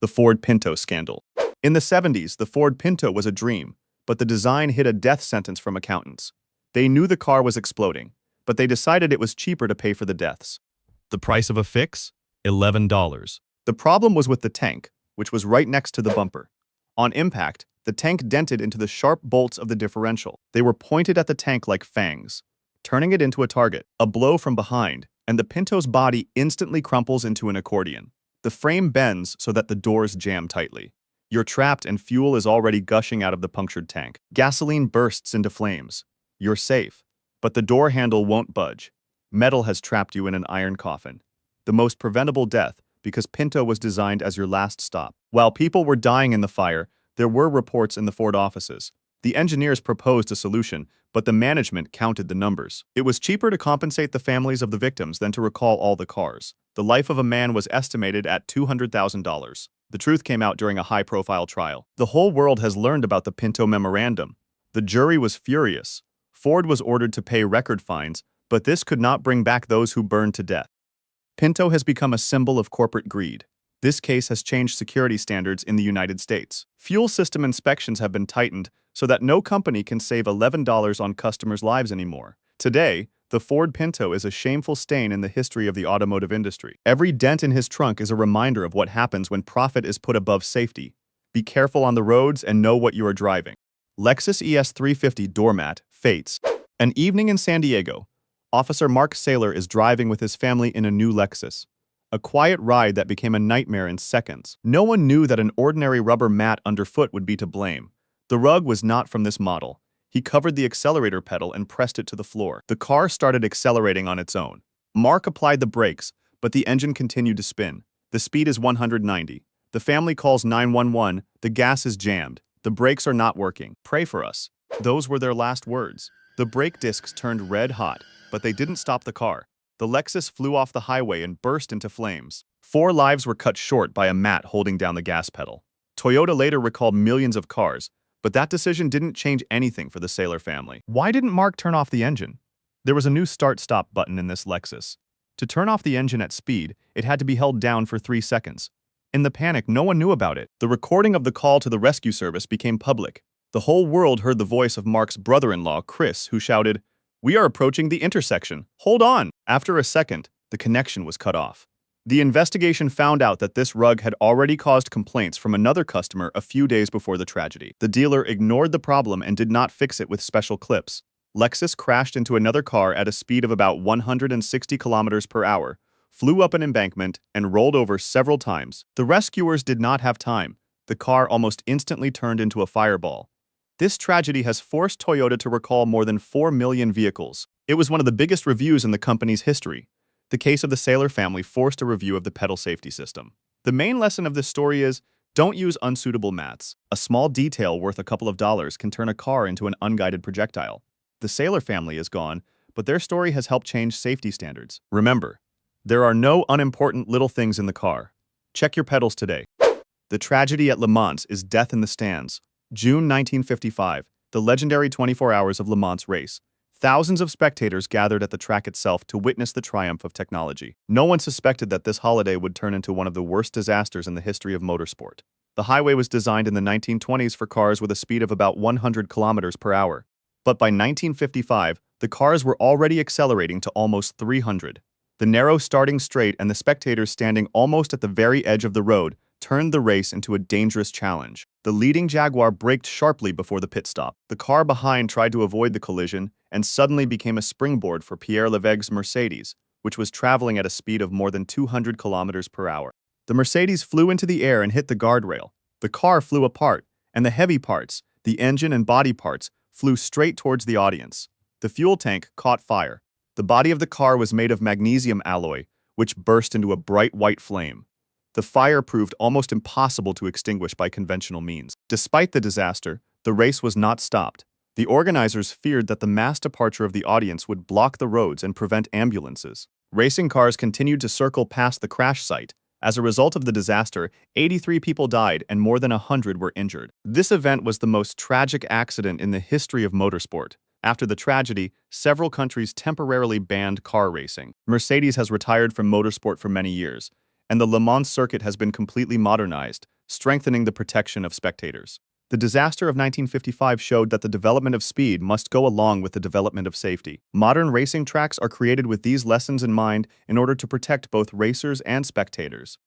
The Ford Pinto scandal. In the 70s, the Ford Pinto was a dream, but the design hit a death sentence from accountants. They knew the car was exploding, but they decided it was cheaper to pay for the deaths. The price of a fix? $11. The problem was with the tank, which was right next to the bumper. On impact, the tank dented into the sharp bolts of the differential. They were pointed at the tank like fangs, turning it into a target. A blow from behind, and the Pinto's body instantly crumples into an accordion. The frame bends so that the doors jam tightly. You're trapped and fuel is already gushing out of the punctured tank. Gasoline bursts into flames. You're safe, but the door handle won't budge. Metal has trapped you in an iron coffin. The most preventable death, because Pinto was designed as your last stop. While people were dying in the fire, there were reports in the Ford offices. The engineers proposed a solution, but the management counted the numbers. It was cheaper to compensate the families of the victims than to recall all the cars. The life of a man was estimated at $200,000. The truth came out during a high-profile trial. The whole world has learned about the Pinto memorandum. The jury was furious. Ford was ordered to pay record fines, but this could not bring back those who burned to death. Pinto has become a symbol of corporate greed. This case has changed security standards in the United States. Fuel system inspections have been tightened so that no company can save $11 on customers' lives anymore. Today, the Ford Pinto is a shameful stain in the history of the automotive industry. Every dent in his trunk is a reminder of what happens when profit is put above safety. Be careful on the roads and know what you are driving. Lexus ES350 doormat, fates. An evening in San Diego. Officer Mark Saylor is driving with his family in a new Lexus. A quiet ride that became a nightmare in seconds. No one knew that an ordinary rubber mat underfoot would be to blame. The rug was not from this model. He covered the accelerator pedal and pressed it to the floor. The car started accelerating on its own. Mark applied the brakes, but the engine continued to spin. The speed is 190. The family calls 911. The gas is jammed. The brakes are not working. Pray for us. Those were their last words. The brake discs turned red hot, but they didn't stop the car. The Lexus flew off the highway and burst into flames. 4 lives were cut short by a mat holding down the gas pedal. Toyota later recalled millions of cars, but that decision didn't change anything for the Saylor family. Why didn't Mark turn off the engine? There was a new start-stop button in this Lexus. To turn off the engine at speed, it had to be held down for 3 seconds. In the panic, no one knew about it. The recording of the call to the rescue service became public. The whole world heard the voice of Mark's brother-in-law, Chris, who shouted, "We are approaching the intersection. Hold on!" After a second, the connection was cut off. The investigation found out that this rug had already caused complaints from another customer a few days before the tragedy. The dealer ignored the problem and did not fix it with special clips. Lexus crashed into another car at a speed of about 160 kilometers per hour, flew up an embankment, and rolled over several times. The rescuers did not have time. The car almost instantly turned into a fireball. This tragedy has forced Toyota to recall more than 4 million vehicles. It was one of the biggest reviews in the company's history. The case of the Saylor family forced a review of the pedal safety system. The main lesson of this story is, don't use unsuitable mats. A small detail worth a couple of dollars can turn a car into an unguided projectile. The Saylor family is gone, but their story has helped change safety standards. Remember, there are no unimportant little things in the car. Check your pedals today. The tragedy at Le Mans is death in the stands. June 1955, the legendary 24 Hours of Le Mans race. Thousands of spectators gathered at the track itself to witness the triumph of technology. No one suspected that this holiday would turn into one of the worst disasters in the history of motorsport. The highway was designed in the 1920s for cars with a speed of about 100 kilometers per hour. But by 1955, the cars were already accelerating to almost 300. The narrow starting straight and the spectators standing almost at the very edge of the road turned the race into a dangerous challenge. The leading Jaguar braked sharply before the pit stop. The car behind tried to avoid the collision and suddenly became a springboard for Pierre Leveg's Mercedes, which was traveling at a speed of more than 200 kilometers per hour. The Mercedes flew into the air and hit the guardrail. The car flew apart, and the heavy parts, the engine and body parts, flew straight towards the audience. The fuel tank caught fire. The body of the car was made of magnesium alloy, which burst into a bright white flame. The fire proved almost impossible to extinguish by conventional means. Despite the disaster, the race was not stopped. The organizers feared that the mass departure of the audience would block the roads and prevent ambulances. Racing cars continued to circle past the crash site. As a result of the disaster, 83 people died and more than 100 were injured. This event was the most tragic accident in the history of motorsport. After the tragedy, several countries temporarily banned car racing. Mercedes has retired from motorsport for many years, and the Le Mans circuit has been completely modernized, strengthening the protection of spectators. The disaster of 1955 showed that the development of speed must go along with the development of safety. Modern racing tracks are created with these lessons in mind in order to protect both racers and spectators.